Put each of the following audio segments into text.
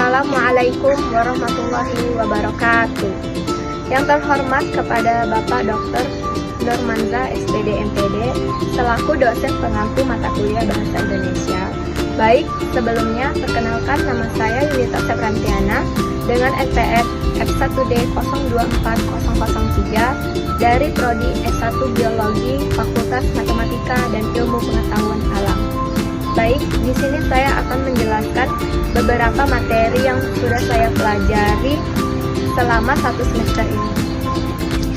Assalamualaikum warahmatullahi wabarakatuh. Yang terhormat kepada Bapak Dr. Nurmanza SPD MPD selaku dosen pengampu mata kuliah Bahasa Indonesia. Baik, sebelumnya perkenalkan nama saya Yunita Seprantiana dengan NPM F1D 024003 dari Prodi S1 Biologi Fakultas Matematika dan Ilmu Pengetahuan Alam. Baik, di sini saya akan menjelaskan beberapa materi yang sudah saya pelajari selama 1 semester ini.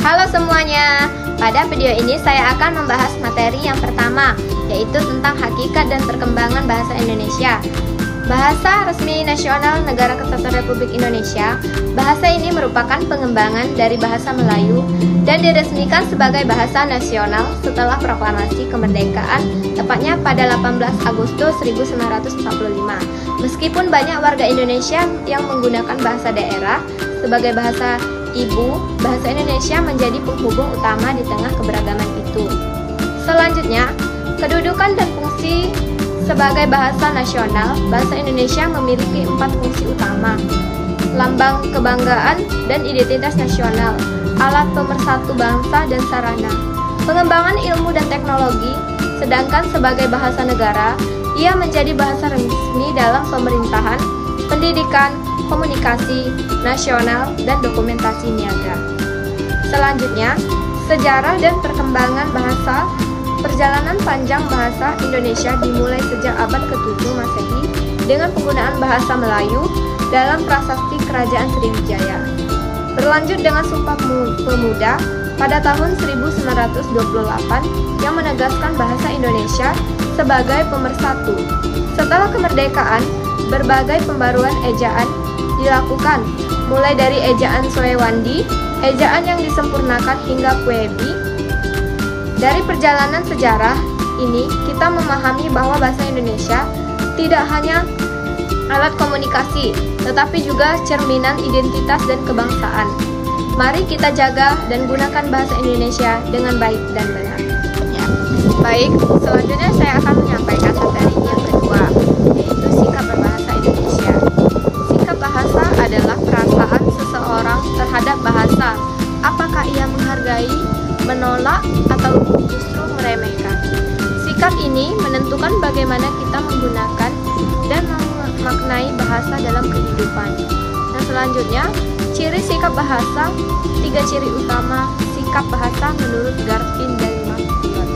Halo semuanya, pada video ini saya akan membahas materi yang pertama, yaitu tentang hakikat dan perkembangan bahasa Indonesia. Bahasa resmi nasional Negara Kesatuan Republik Indonesia. Bahasa ini merupakan pengembangan dari bahasa Melayu dan diresmikan sebagai bahasa nasional setelah proklamasi kemerdekaan, tepatnya pada 18 Agustus 1945. Meskipun banyak warga Indonesia yang menggunakan bahasa daerah sebagai bahasa ibu, bahasa Indonesia menjadi penghubung utama di tengah keberagaman itu. Selanjutnya, kedudukan dan fungsi sebagai bahasa nasional, bahasa Indonesia memiliki 4 fungsi utama: lambang kebanggaan dan identitas nasional, alat pemersatu bangsa dan sarana, pengembangan ilmu dan teknologi. Sedangkan sebagai bahasa negara, ia menjadi bahasa resmi dalam pemerintahan, pendidikan, komunikasi nasional, dan dokumentasi niaga. Selanjutnya, sejarah dan perkembangan bahasa. Perjalanan panjang bahasa Indonesia dimulai sejak abad ke-7 Masehi dengan penggunaan bahasa Melayu dalam prasasti Kerajaan Sriwijaya. Berlanjut dengan Sumpah Pemuda pada tahun 1928 yang menegaskan bahasa Indonesia sebagai pemersatu. Setelah kemerdekaan, berbagai pembaruan ejaan dilakukan, mulai dari ejaan Soewandi, ejaan yang disempurnakan hingga Puebi. Dari perjalanan sejarah ini, kita memahami bahwa bahasa Indonesia tidak hanya alat komunikasi, tetapi juga cerminan identitas dan kebangsaan. Mari kita jaga dan gunakan bahasa Indonesia dengan baik dan benar. Ya. Baik, selanjutnya saya akan menyampaikan materi yang kedua, yaitu sikap berbahasa Indonesia. Sikap bahasa adalah perasaan seseorang terhadap bahasa. Apakah ia menghargai, menolak, atau justru meremehkan? Sikap ini menentukan bagaimana kita menggunakan dan memaknai bahasa dalam kehidupan. Nah, selanjutnya, ciri sikap bahasa. 3 ciri utama sikap bahasa menurut Garvin dan Martian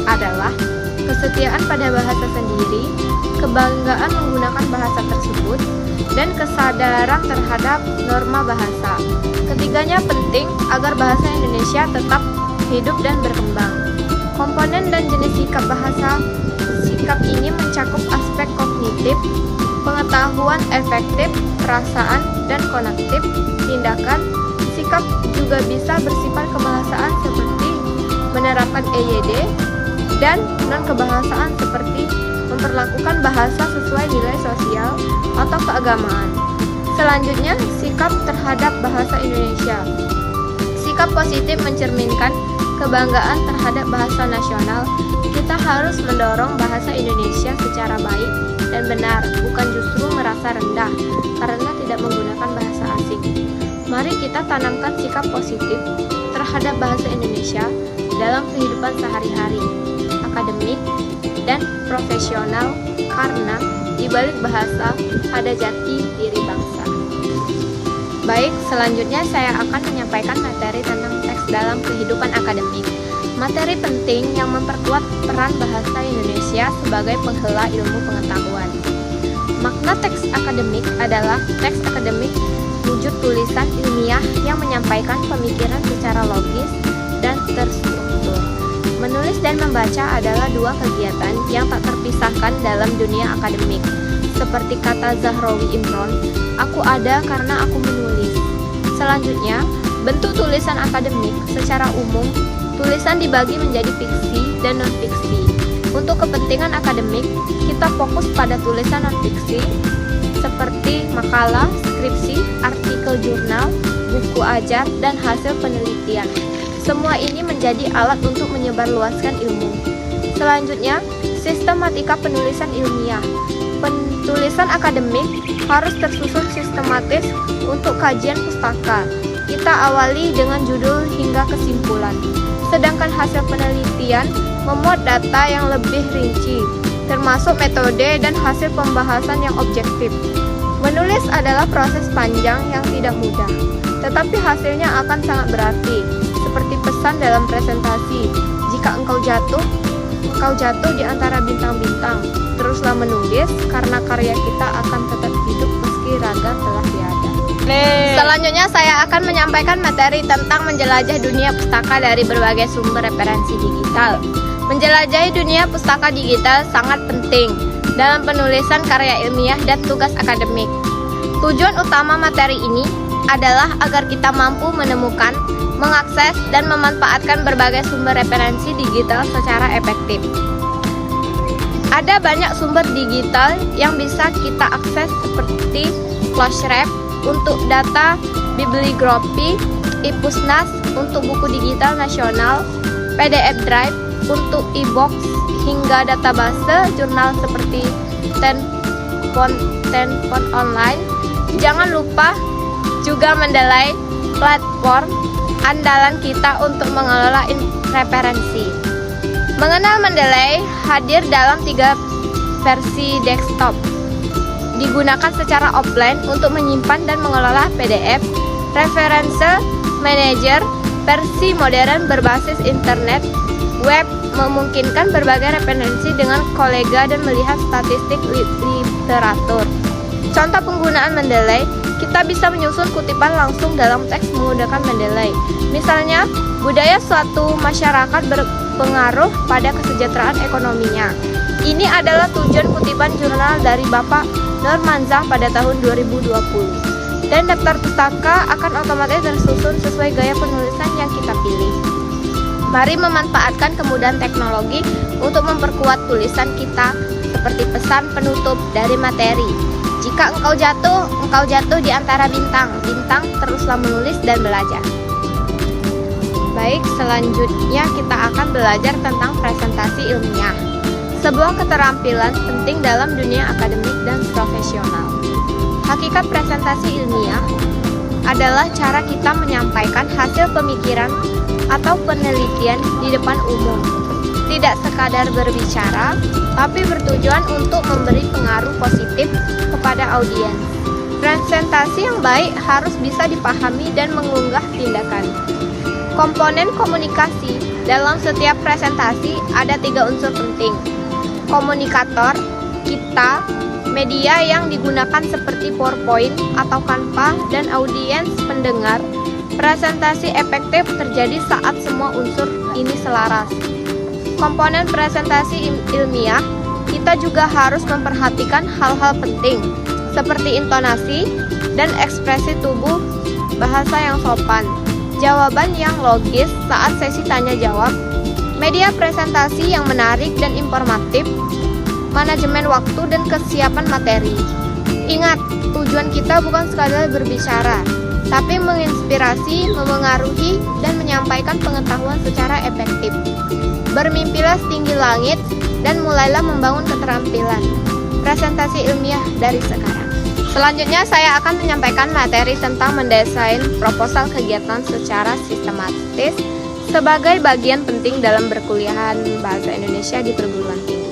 adalah kesetiaan pada bahasa sendiri, kebanggaan menggunakan bahasa tersebut, dan kesadaran terhadap norma bahasa. Ketiganya penting agar bahasa Indonesia tetap hidup dan berkembang. Komponen dan jenis sikap bahasa. Sikap ini mencakup aspek kognitif, pengetahuan efektif, perasaan, dan konektif, tindakan. Sikap juga bisa bersifat kebahasaan seperti menerapkan EYD, dan non-kebahasaan seperti memperlakukan bahasa sesuai nilai sosial atau keagamaan. Selanjutnya, sikap terhadap bahasa Indonesia. Sikap positif mencerminkan kebanggaan terhadap bahasa nasional. Kita harus mendorong bahasa Indonesia secara baik dan benar, bukan justru merasa rendah karena tidak menggunakan bahasa asing. Mari kita tanamkan sikap positif terhadap bahasa Indonesia dalam kehidupan sehari-hari, akademik, dan profesional, karena di balik bahasa ada jati diri bangsa. Baik, selanjutnya saya akan menyampaikan materi tentang teks dalam kehidupan akademik. Materi penting yang memperkuat peran bahasa Indonesia sebagai penghela ilmu pengetahuan. Makna teks akademik adalah teks akademik wujud tulisan ilmiah yang menyampaikan pemikiran secara logis dan terstruktur. Menulis dan membaca adalah 2 kegiatan yang tak terpisahkan dalam dunia akademik. Seperti kata Zahrawi Imron, "Aku ada karena aku menulis." Selanjutnya, bentuk tulisan akademik. Secara umum, tulisan dibagi menjadi fiksi dan non-fiksi. Untuk kepentingan akademik, kita fokus pada tulisan non-fiksi seperti makalah, skripsi, artikel jurnal, buku ajar, dan hasil penelitian. Semua ini menjadi alat untuk menyebarluaskan ilmu. Selanjutnya, sistematika penulisan ilmiah. Penulisan akademik harus tersusun sistematis untuk kajian pustaka. Kita awali dengan judul hingga kesimpulan. Sedangkan hasil penelitian memuat data yang lebih rinci, termasuk metode dan hasil pembahasan yang objektif. Menulis adalah proses panjang yang tidak mudah, tetapi hasilnya akan sangat berarti. Seperti pesan dalam presentasi, jika engkau jatuh di antara bintang-bintang. Teruslah menulis, karena karya kita akan tetap hidup meski raga telah tiada. Selanjutnya saya akan menyampaikan materi tentang menjelajah dunia pustaka dari berbagai sumber referensi digital. Menjelajahi dunia pustaka digital sangat penting dalam penulisan karya ilmiah dan tugas akademik. Tujuan utama materi ini adalah agar kita mampu menemukan, mengakses, dan memanfaatkan berbagai sumber referensi digital secara efektif. Ada banyak sumber digital yang bisa kita akses seperti Flashref untuk data bibliografi, ePusnas untuk buku digital nasional, PDF Drive untuk e-box, hingga database jurnal seperti Tenfont Online. Jangan lupa juga Mendeley, platform andalan kita untuk mengelola referensi. Mengenal Mendeley hadir dalam 3 versi desktop. Digunakan secara offline untuk menyimpan dan mengelola PDF. Reference Manager versi modern berbasis internet web memungkinkan berbagai referensi dengan kolega dan melihat statistik literatur. Contoh penggunaan Mendeley, kita bisa menyusun kutipan langsung dalam teks menggunakan Mendeley. Misalnya, budaya suatu masyarakat berpengaruh pada kesejahteraan ekonominya. Ini adalah tujuan kutipan jurnal dari Bapak Nurmanzah pada tahun 2020. Dan daftar pustaka akan otomatis tersusun sesuai gaya penulisan yang kita pilih. Mari memanfaatkan kemudahan teknologi untuk memperkuat tulisan kita, seperti pesan penutup dari materi. Jika engkau jatuh di antara bintang-bintang, teruslah menulis dan belajar. Baik, selanjutnya kita akan belajar tentang presentasi ilmiah, sebuah keterampilan penting dalam dunia akademik dan profesional. Hakikat presentasi ilmiah adalah cara kita menyampaikan hasil pemikiran atau penelitian di depan umum. Tidak sekadar berbicara, tapi bertujuan untuk memberi pengaruh positif kepada audiens. Presentasi yang baik harus bisa dipahami dan mengunggah tindakan. Komponen komunikasi dalam setiap presentasi ada 3 unsur penting. Komunikator, kita, media yang digunakan seperti PowerPoint atau Canva, dan audiens pendengar. Presentasi efektif terjadi saat semua unsur ini selaras. Komponen presentasi ilmiah, kita juga harus memperhatikan hal-hal penting seperti intonasi dan ekspresi tubuh, bahasa yang sopan, jawaban yang logis saat sesi tanya jawab, media presentasi yang menarik dan informatif, manajemen waktu dan kesiapan materi. Ingat, tujuan kita bukan sekadar berbicara, tapi menginspirasi, memengaruhi, dan menyampaikan pengetahuan secara efektif. Bermimpilah setinggi langit dan mulailah membangun keterampilan presentasi ilmiah dari sekarang. Selanjutnya saya akan menyampaikan materi tentang mendesain proposal kegiatan secara sistematis sebagai bagian penting dalam perkuliahan bahasa Indonesia di perguruan tinggi.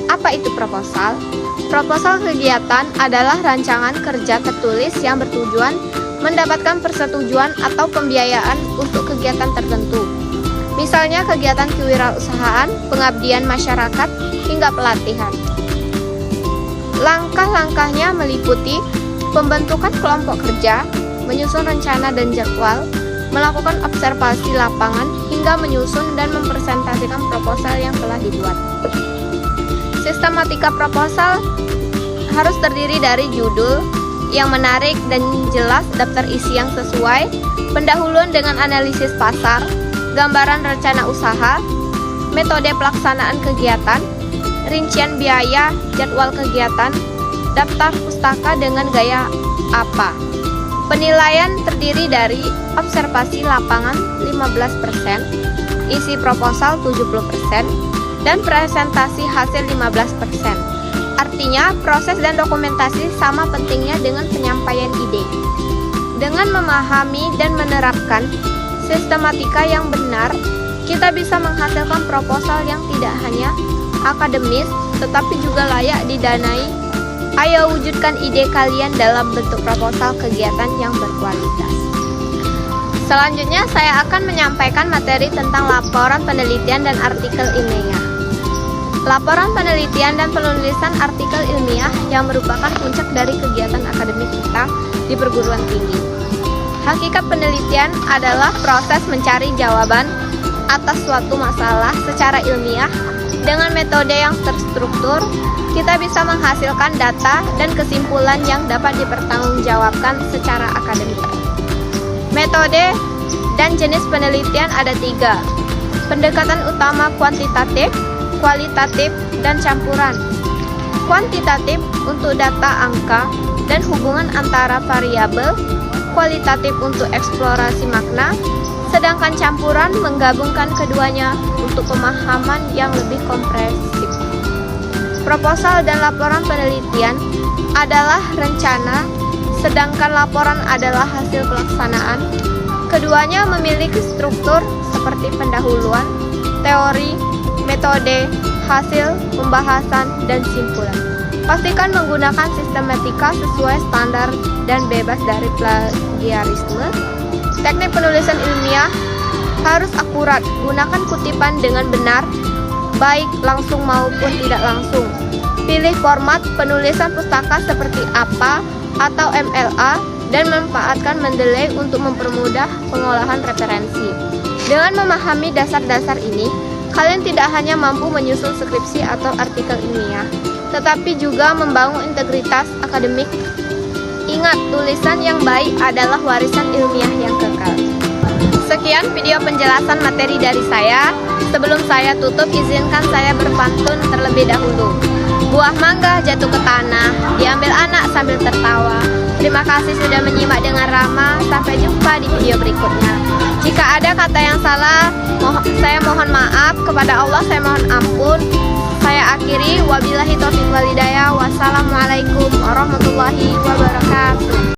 Apa itu proposal? Proposal kegiatan adalah rancangan kerja tertulis yang bertujuan mendapatkan persetujuan atau pembiayaan untuk kegiatan tertentu. Misalnya kegiatan kewirausahaan, pengabdian masyarakat, hingga pelatihan. Langkah-langkahnya meliputi pembentukan kelompok kerja, menyusun rencana dan jadwal, melakukan observasi lapangan, hingga menyusun dan mempresentasikan proposal yang telah dibuat. Sistematika proposal harus terdiri dari judul yang menarik dan jelas, daftar isi yang sesuai, pendahuluan dengan analisis pasar, gambaran rencana usaha, metode pelaksanaan kegiatan, rincian biaya, jadwal kegiatan, daftar pustaka dengan gaya apa. Penilaian terdiri dari observasi lapangan 15%, isi proposal 70%, dan presentasi hasil 15%. Artinya, proses dan dokumentasi sama pentingnya dengan penyampaian ide. Dengan memahami dan menerapkan sistematika yang benar, kita bisa menghasilkan proposal yang tidak hanya akademis, tetapi juga layak didanai. Ayo wujudkan ide kalian dalam bentuk proposal kegiatan yang berkualitas. Selanjutnya, saya akan menyampaikan materi tentang laporan penelitian dan artikel ilmiah. Laporan penelitian dan penulisan artikel ilmiah yang merupakan puncak dari kegiatan akademik kita di perguruan tinggi. Hakikat penelitian adalah proses mencari jawaban atas suatu masalah secara ilmiah dengan metode yang terstruktur. Kita bisa menghasilkan data dan kesimpulan yang dapat dipertanggungjawabkan secara akademik. Metode dan jenis penelitian ada 3. Pendekatan utama kuantitatif, kualitatif, dan campuran. Kuantitatif untuk data angka dan hubungan antara variabel, kualitatif untuk eksplorasi makna, sedangkan campuran menggabungkan keduanya untuk pemahaman yang lebih komprehensif. Proposal dan laporan penelitian adalah rencana, sedangkan laporan adalah hasil pelaksanaan. Keduanya memiliki struktur seperti pendahuluan, teori, metode, hasil, pembahasan, dan simpulan. Pastikan menggunakan sistematika sesuai standar dan bebas dari plagiarisme. Teknik penulisan ilmiah harus akurat, gunakan kutipan dengan benar, baik langsung maupun tidak langsung. Pilih format penulisan pustaka seperti APA atau MLA dan manfaatkan Mendeley untuk mempermudah pengolahan referensi. Dengan memahami dasar-dasar ini, kalian tidak hanya mampu menyusun skripsi atau artikel ilmiah, tetapi juga membangun integritas akademik. Ingat, tulisan yang baik adalah warisan ilmiah yang kekal. Sekian video penjelasan materi dari saya. Sebelum saya tutup, izinkan saya berpantun terlebih dahulu. Buah mangga jatuh ke tanah, diambil anak sambil tertawa. Terima kasih sudah menyimak dengan ramah. Sampai jumpa di video berikutnya. Jika ada kata yang salah, saya mohon maaf. Kepada Allah saya mohon ampun. Saya akhiri, wabillahi taufiq wal hidayah. Wassalamualaikum warahmatullahi wabarakatuh.